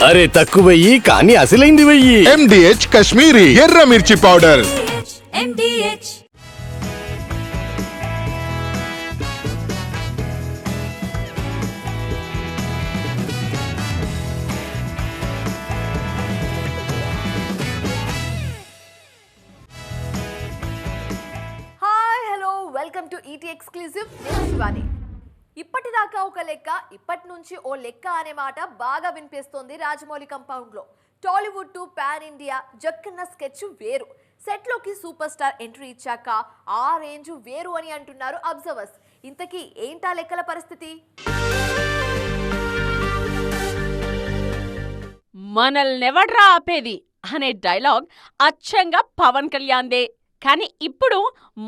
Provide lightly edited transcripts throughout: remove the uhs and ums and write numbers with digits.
అరే తక్కువెయ్యి కానీ అసలైంది వెయ్యి. MDH కాశ్మీరీ ఎర్ర మిర్చి powder. MDH. Hi hello welcome to ET exclusive. నేను శివాని. ఇప్పటిదాకా ఒక లెక్క, ఇప్పటి నుంచి ఓ లెక్క అనే మాట బాగా వినిపిస్తోంది రాజమౌళి కంపౌండ్ లో. Tollywood to pan India Jakkanna sketch వేరు, సెట్ లోకి సూపర్ స్టార్ ఎంట్రీ ఇచ్చాక ఆ రేంజ్ వేరు అని అంటున్నారు అబ్జర్వర్స్. ఇంతకీ ఏంటా లెక్కల పరిస్థితి? మనల్నెవడ్రా ఆపేది అనే డైలాగ్ అచ్చంగా పవన్ కళ్యాణ్దే. కానీ ఇప్పుడు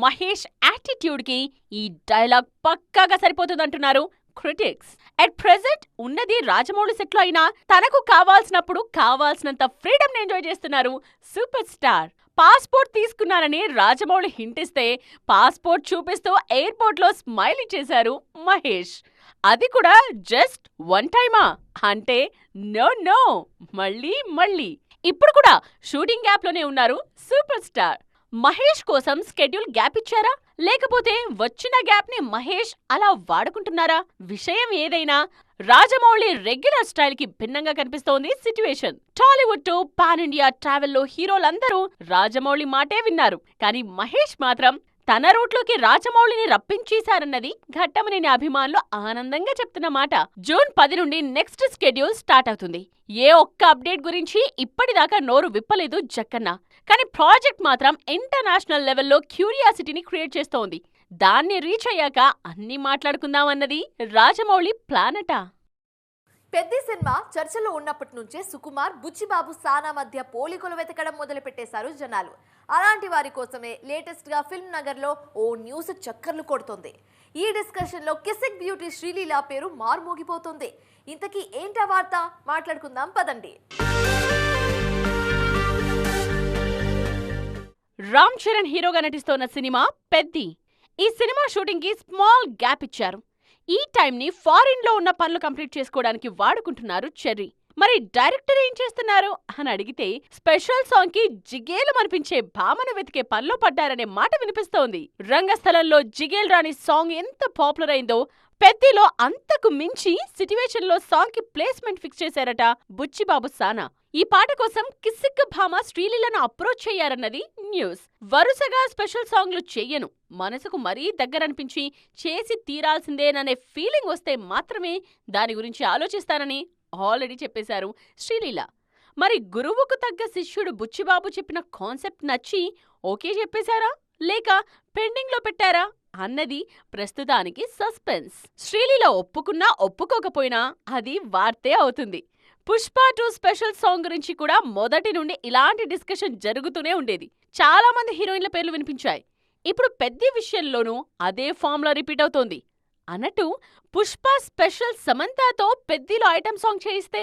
మహేష్ యాటిట్యూడ్కి ఈ డైలాగ్ పక్కాగా సరిపోతుందంటున్నారు క్రిటిక్స్. అట్ ప్రెజెంట్ ఉన్నది రాజమౌళి సెట్లో అయినా తనకు కావాల్సినప్పుడు కావాల్సినంత ఫ్రీడమ్ ఎంజాయ్ చేస్తున్నారు సూపర్ స్టార్. పాస్పోర్ట్ తీసుకున్నానని రాజమౌళి హింట్ ఇస్తే పాస్పోర్ట్ చూపిస్తూ ఎయిర్పోర్ట్లో స్మైల్ ఇచ్చేశారు మహేష్. అది కూడా జస్ట్ వన్ టైమా అంటే నో మళ్ళీ ఇప్పుడు కూడా షూటింగ్ గ్యాప్ లోనే ఉన్నారు సూపర్ స్టార్. మహేష్ కోసం స్కెడ్యూల్ గ్యాప్ ఇచ్చారా, లేకపోతే వచ్చిన గ్యాప్ ని మహేష్ అలా వాడుకుంటున్నారా? విషయం ఏదైనా రాజమౌళి రెగ్యులర్ స్టైల్ కి భిన్నంగా కనిపిస్తోంది situation. Tollywood to pan India ట్రావెల్లో హీరోలందరూ రాజమౌళి మాటే విన్నారు. కానీ మహేష్ మాత్రం తన రూట్లోకి రాజమౌళిని రప్పించేశారన్నది ఘట్టమనేని అభిమానులు ఆనందంగా చెప్తున్న మాట. జూన్ 10 నుండి నెక్స్ట్ స్కెడ్యూల్ స్టార్ట్ అవుతుంది. ఏ ఒక్క అప్డేట్ గురించి ఇప్పటిదాకా నోరు విప్పలేదు జక్కన్న. కానీ ప్రాజెక్ట్ మాత్రం ఇంటర్నేషనల్ లెవెల్లో క్యూరియాసిటీని క్రియేట్ చేస్తోంది. దాన్ని రీచ్ అయ్యాక అన్నీ మాట్లాడుకుందామన్నది రాజమౌళి ప్లానట. పెద్ద సినిమా చర్చలో ఉన్నప్పటి నుంచే సుకుమార్, బుచ్చిబాబు, సానా మధ్య పోలికలు వెతకడం మొదలు పెట్టేశారు జనాలు. అలాంటి వారి కోసమే లేటెస్ట్ గా ఫిల్మ్ నగర్ లో ఓ న్యూస్ చక్కర్లు కొడుతోంది. ఈ డిస్కషన్ లో కిసిక్ బ్యూటీ శ్రీలీల పేరు మారుమోగిపోతుంది. ఇంతకీ ఏంటా వార్త? మాట్లాడుకుందాం పదండి. రామ్ చరణ్ హీరోగా నటిస్తోన్న సినిమా పెద్ది. ఈ సినిమా షూటింగ్ కి స్మాల్ గ్యాప్ ఇచ్చారు. ఈ టైం ని ఫారిన్ లో ఉన్న పనులు కంప్లీట్ చేసుకోవడానికి వాడుకుంటున్నారు చెర్రీ. మరి డైరెక్టర్ ఏం చేస్తున్నారు అని అడిగితే స్పెషల్ సాంగ్ కి జిగేలు మనిపించే భామను వెతికే పనిలో పడ్డారనే మాట వినిపిస్తోంది. రంగస్థలంలో జిగేల్ రాణి సాంగ్ ఎంత పాపులర్ అయిందో పెద్దిలో అంతకు మించి సిట్యుయేషన్ లో సాంగ్ కి ప్లేస్మెంట్ ఫిక్స్ చేశారట బుచ్చిబాబు, సానా. ఈ పాట కోసం కిసిక్ భామ శ్రీలీలను అప్రోచ్ చేయారన్నది న్యూస్. వరుసగా స్పెషల్ సాంగ్లు చెయ్యను, మనసుకు మరీ దగ్గరనిపించి చేసి తీరాల్సిందేననే ఫీలింగ్ వస్తే మాత్రమే దాని గురించి ఆలోచిస్తానని ఆల్రెడీ చెప్పేశారు శ్రీలీల. మరి గురువుకు తగ్గ శిష్యుడు బుచ్చిబాబు చెప్పిన కాన్సెప్ట్ నచ్చి ఓకే చెప్పేశారా, లేక పెండింగ్ లో పెట్టారా అన్నది ప్రస్తుతానికి సస్పెన్స్. శ్రీలీల ఒప్పుకున్నా ఒప్పుకోకపోయినా అది వార్తే అవుతుంది. పుష్ప 2 స్పెషల్ సాంగ్ గురించి కూడా మొదటి నుండి ఇలాంటి డిస్కషన్ జరుగుతూనే ఉండేది. చాలా మంది హీరోయిన్ల పేర్లు వినిపించాయి. ఇప్పుడు పెద్ద విషయంలోనూ అదే ఫార్ములా రిపీట్ అవుతోంది. అన్నట్టు పుష్ప స్పెషల్ సమంతతో పెద్దిలో ఐటమ్ సాంగ్ చేయిస్తే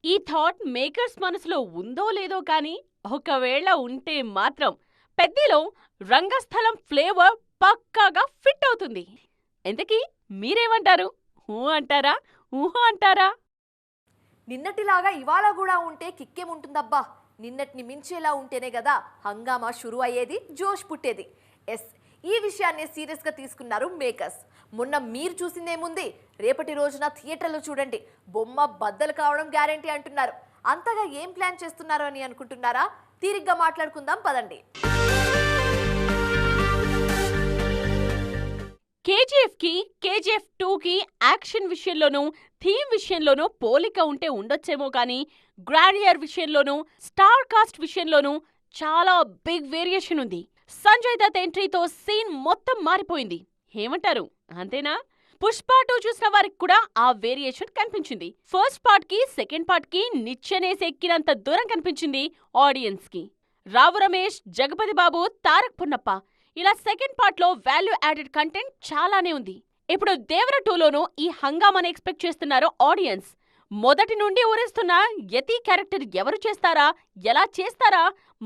ఈ థాట్ మేకర్స్ మనసులో ఉందో లేదో కానీ ఒకవేళ ఉంటే మాత్రం పెద్దిలో రంగస్థలం ఫ్లేవర్ పక్కాగా ఫిట్ అవుతుంది. ఎంతకీ మీరేమంటారు? అంటారా? ఊహో అంటారా? నిన్నటిలాగా ఇవాళ కూడా ఉంటే కిక్కేముంటుందబ్బా. నిన్నటిని మించేలా ఉంటేనే కదా హంగామా షురు అయ్యేది, జోష్ పుట్టేది. ఎస్, ఈ విషయాన్ని సీరియస్ గా తీసుకున్నారు మేకర్స్. మొన్న మీరు చూసిందేముంది, రేపటి రోజున థియేటర్లో చూడండి, బొమ్మ బద్దలు కావడం గ్యారంటీ అంటున్నారు. అంతగా ఏం ప్లాన్ చేస్తున్నారు అని అనుకుంటున్నారా? తీరిగ్గా మాట్లాడుకుందాం పదండి. కేజీఎఫ్ 2కి యాక్షన్ విషయంలోనూ థీమ్ విషయంలోనూ పోలిక ఉంటే ఉండొచ్చేమో కానీ గ్రాండియర్ విషయంలోనూ స్టార్ కాస్ట్ విషయంలోనూ చాలా బిగ్ వేరియేషన్ ఉంది. సంజయ్ దత్ ఎంట్రీతో సీన్ మొత్తం మారిపోయింది. ఏమంటారు? అంతేనా? పుష్ప 2 చూసిన వారికి కూడా ఆ వేరియేషన్ కనిపించింది. ఫస్ట్ పార్ట్ కి సెకండ్ పార్ట్ కి నిచ్చెనేసి ఎక్కినంత దూరం కనిపించింది ఆడియన్స్ కి. రావు రమేష్, జగపతి బాబు, తారక్ పున్నప్ప ఇలా సెకండ్ పార్ట్ లో వాల్యూ యాడెడ్ కంటెంట్ చాలానే ఉంది. ఇప్పుడు దేవర 2లోనూ ఈ హంగామాని ఎక్స్పెక్ట్ చేస్తున్నారు ఆడియన్స్. మొదటి నుండి ఊరేస్తున్న యతి క్యారెక్టర్ ఎవరు చేస్తారా, ఎలా చేస్తారా,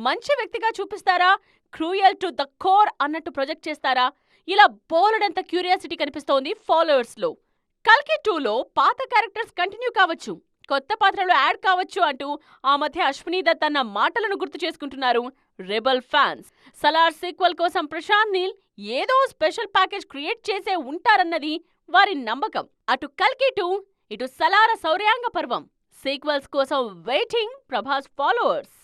మంచి వ్యక్తిగా చూపిస్తారా, క్రూయల్ టు ద కోర్ అన్నట్టు ప్రొజెక్ట్ చేస్తారా, ఇలా బోలెడంత క్యూరియాసిటీ కనిపిస్తోంది ఫాలోవర్స్ లో. కల్కి 2లో పాత క్యారెక్టర్స్ కంటిన్యూ కావచ్చు, కొత్త పాత్రలు యాడ్ కావచ్చు అంటూ ఆ మధ్య అశ్విని దత్ అన్న మాటలను గుర్తు చేసుకుంటున్నారు రెబల్ ఫ్యాన్స్. సలార్ సీక్వెల్ కోసం ప్రశాంత్ నీల్ ఏదో స్పెషల్ ప్యాకేజ్ క్రియేట్ చేసే ఉంటారన్నది వారి నమ్మకం. అటు కల్కి 2, ఇటు సలార శౌర్యాంగ పర్వం సీక్వెల్స్ కోసం వెయిటింగ్ ప్రభాస్ ఫాలోవర్స్.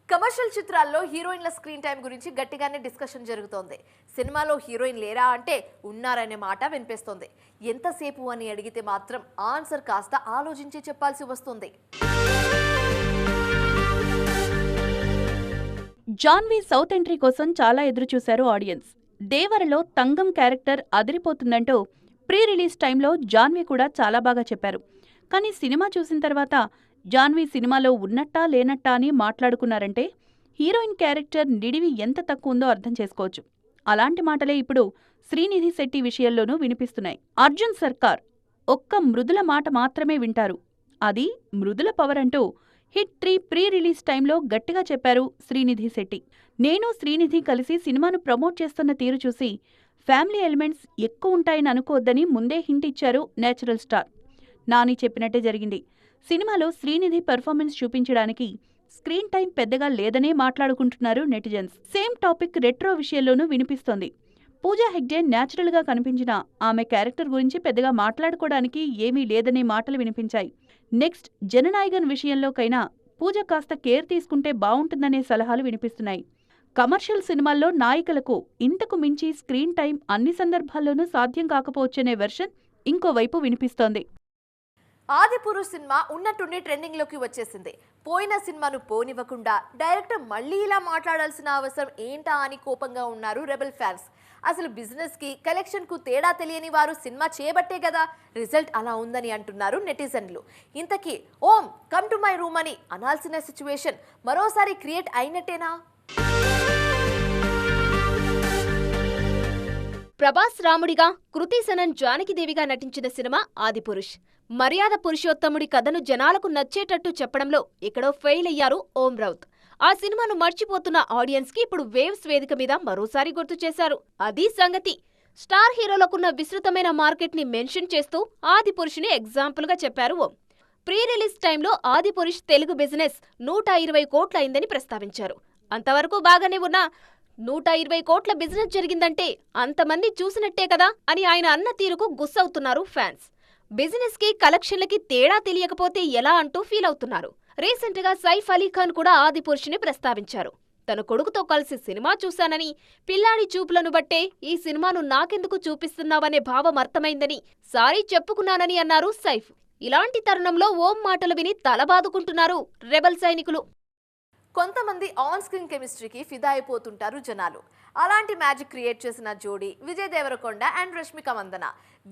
కమర్షియల్ చిత్రాల్లో హీరోయిన్ల స్క్రీన్ టైం గురించి గట్టిగానే డిస్కషన్ జరుగుతోంది. సినిమాలో హీరోయిన్ లేరా అంటే ఉన్నారనే మాట వినిపిస్తోంది. ఎంతసేపు అని అడిగితే మాత్రం ఆన్సర్ కాస్త ఆలోచించి చెప్పాల్సి వస్తుంది. జాన్వీ సౌత్ ఎంట్రీ కోసం చాలా ఎదురుచూశారు audience. దేవరలో Thangam character అదిరిపోతుందంటూ pre release టైంలో జాన్వీ కూడా చాలా బాగా చెప్పారు. కానీ సినిమా చూసిన తర్వాత జాన్వీ సినిమాలో ఉన్నట్టా లేనట్టా అని మాట్లాడుకున్నారంటే హీరోయిన్ క్యారెక్టర్ నిడివి ఎంత తక్కువ ఉందో అర్థం చేసుకోవచ్చు. అలాంటి మాటలే ఇప్పుడు శ్రీనిధి శెట్టి విషయంలోనూ వినిపిస్తున్నాయి. అర్జున్ సర్కార్ ఒక్క మృదుల మాట మాత్రమే వింటారు, అది మృదుల పవర్ అంటూ హిట్ 3 ప్రీ రిలీజ్ టైంలో గట్టిగా చెప్పారు శ్రీనిధి శెట్టి. నేను శ్రీనిధి కలిసి సినిమాను ప్రమోట్ చేస్తున్న తీరు చూసి ఫ్యామిలీ ఎలిమెంట్స్ ఎక్కువ ఉంటాయని అనుకోవద్దని ముందే హింట్ ఇచ్చారు నేచురల్ స్టార్. నాని చెప్పినట్టే జరిగింది. సినిమాలో శ్రీనిధి పెర్ఫార్మెన్స్ చూపించడానికి స్క్రీన్ టైం పెద్దగా లేదనే మాట్లాడుకుంటున్నారు నెటిజన్స్. సేమ్ టాపిక్ రెట్రో విషయంలోనూ వినిపిస్తోంది. పూజా హెగ్డే న్యాచురల్గా కనిపించిన ఆమె క్యారెక్టర్ గురించి పెద్దగా మాట్లాడుకోవడానికి ఏమీ లేదనే మాటలు వినిపించాయి. నెక్స్ట్ జననాయకన్ విషయంలోకైనా పూజ కాస్త కేర్ తీసుకుంటే బావుంటుందనే సలహాలు వినిపిస్తున్నాయి. కమర్షియల్ సినిమాల్లో నాయికలకు ఇంతకు మించి స్క్రీన్ టైం అన్ని సందర్భాల్లోనూ సాధ్యం కాకపోవచ్చనే వెర్షన్ ఇంకోవైపు వినిపిస్తోంది. ఆదిపురుష్ సినిమా ఉన్నట్టుండి ట్రెండింగ్ లోకి వచ్చేసింది. పోయిన సినిమాను పోనివ్వకుండా డైరెక్టర్ మళ్ళీ ఇలా మాట్లాడాల్సిన అవసరం ఏంటా అని కోపంగా ఉన్నారు రెబల్ ఫ్యాన్స్. అసలు బిజినెస్ కి కలెక్షన్ కు తేడా తెలియని వారు సినిమా చేయబట్టే కదా రిజల్ట్ అలా ఉందని అంటున్నారు నెటిజన్లు. ఇంతకీ ఓం కమ్ టు మై రూమ్ అని అనాల్సిన సిచ్యువేషన్ మరోసారి క్రియేట్ అయినట్టేనా? ప్రభాస్ రాముడిగా, కృతి సనన్ జానకిదేవిగా నటించిన సినిమా ఆదిపురుష్. మర్యాద పురుషోత్తముడి కథను జనాలకు నచ్చేటట్టు చెప్పడంలో ఎక్కడో ఫెయిల్ అయ్యారు ఓం రౌత్. ఆ సినిమాను మర్చిపోతున్న ఆడియన్స్ కి ఇప్పుడు వేవ్స్ వేదిక మీద మరోసారి గుర్తు చేశారు. అది సంగతి. స్టార్ హీరోలకున్న విస్తృతమైన మార్కెట్ ని మెన్షన్ చేస్తూ ఆదిపురుషుని ఎగ్జాంపుల్ గా చెప్పారు ఓం. ప్రీ రిలీజ్ టైంలో ఆదిపురుష్ తెలుగు బిజినెస్ 120 కోట్ల అయిందని ప్రస్తావించారు. అంతవరకు బాగానే ఉన్నా 120 కోట్ల బిజినెస్ జరిగిందంటే అంతమంది చూసినట్టే కదా అని ఆయన అన్న తీరుకు గుస్సవుతున్నారు ఫ్యాన్స్. బిజినెస్ కి కలెక్షన్లకి తేడా తెలియకపోతే ఎలా అంటూ ఫీల్ అవుతున్నారు. రీసెంట్ గా సైఫ్ అలీ ఖాన్ కూడా ఆదిపురుషుని ప్రస్తావించారు. తన కొడుకుతో కలిసి సినిమా చూశానని, పిల్లాడి చూపులను బట్టే ఈ సినిమాను నాకెందుకు చూపిస్తున్నావనే భావం అర్థమైందని, సారీ చెప్పుకున్నానని అన్నారు సైఫ్. ఇలాంటి తరుణంలో ఓం మాటలు విని తలబాదుకుంటున్నారు రెబల్ సైనికులు. కొంతమంది ఆన్ స్క్రీన్ కెమిస్ట్రీకి ఫిదా అయిపోతుంటారు జనాలు. అలాంటి మ్యాజిక్ క్రియేట్ చేసిన జోడీ విజయ్ దేవరకొండ అండ్ రష్మిక మందన.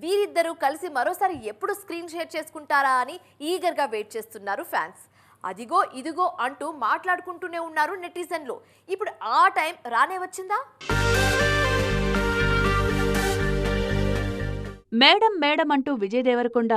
వీరిద్దరూ కలిసి మరోసారి ఎప్పుడు స్క్రీన్ షేర్ చేసుకుంటారా అని ఈగర్గా వెయిట్ చేస్తున్నారు ఫ్యాన్స్. అదిగో ఇదిగో అంటూ మాట్లాడుకుంటూనే ఉన్నారు నెటిజన్లు. ఇప్పుడు ఆ టైం రానే వచ్చిందా? మేడం మేడం అంటూ విజయ్ దేవరకొండ,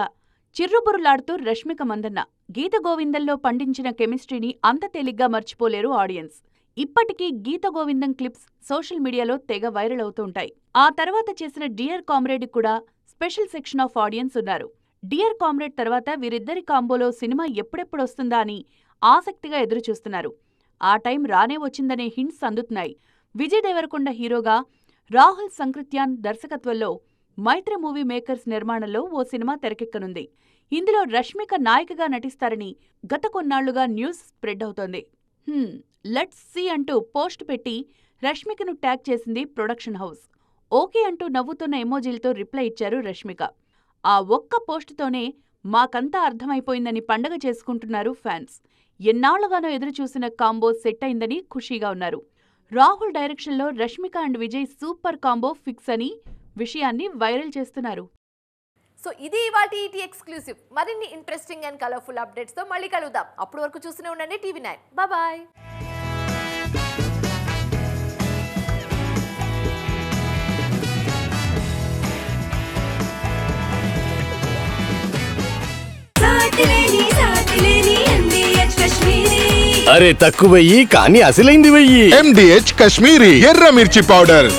చిర్రుబురులాడుతూ రష్మిక మందన్న గీత గోవిందంలో పండించిన కెమిస్ట్రీని అంత తేలిగ్గా మర్చిపోలేరు ఆడియన్స్. ఇప్పటికీ గీత గోవిందం క్లిప్స్ సోషల్ మీడియాలో తెగ వైరల్ అవుతూ ఉంటాయి. ఆ తర్వాత చేసిన డియర్ కామ్రేడ్ కూడా స్పెషల్ సెక్షన్ ఆఫ్ ఆడియన్స్ ఉన్నారు. డియర్ కామ్రేడ్ తర్వాత వీరిద్దరి కాంబోలో సినిమా ఎప్పుడెప్పుడొస్తుందా అని ఆసక్తిగా ఎదురుచూస్తున్నారు. ఆ టైం రానే వచ్చిందనే హింట్స్ అందుతున్నాయి. విజయ్ దేవరకొండ హీరోగా, రాహుల్ సంకృత్యాన్ దర్శకత్వంలో మైత్రి మూవీ మేకర్స్ నిర్మాణంలో ఓ సినిమా తెరకెక్కనుంది. ఇందులో రష్మిక నాయికగా నటిస్తారని గత కొన్నాళ్లుగా న్యూస్ స్ప్రెడ్ అవుతోంది. లెట్స్ సీ అంటూ పోస్ట్ పెట్టి రష్మికను ట్యాగ్ చేసింది ప్రొడక్షన్ హౌస్. ఓకే అంటూ నవ్వుతున్న ఎమోజీలతో రిప్లై ఇచ్చారు రష్మిక. ఆ ఒక్క పోస్టుతోనే మాకంతా అర్థమైపోయిందని పండగ చేసుకుంటున్నారు ఫ్యాన్స్. ఎన్నాళ్లుగానో ఎదురుచూసిన కాంబో సెట్ అయిందని ఖుషీగా ఉన్నారు. రాహుల్ డైరెక్షన్లో Rashmika and Vijay super combo fix అని విషయాన్ని వైరల్ చేస్తున్నారు. సో ఇది ఇవాల్టి ఈటీ ఎక్స్క్లూసివ్. మరిన్ని ఇంట్రెస్టింగ్ అండ్ కలర్ఫుల్ అప్డేట్స్ తో మళ్ళీ కలుద్దాం. అప్పటి వరకు చూస్తూనే ఉండండి TV9. బాయ్. అరే తక్కువయ్యి కానీ అసలైంది వెయ్యి. MDH కాశ్మీరీ ఎర్ర మిర్చి పౌడర్.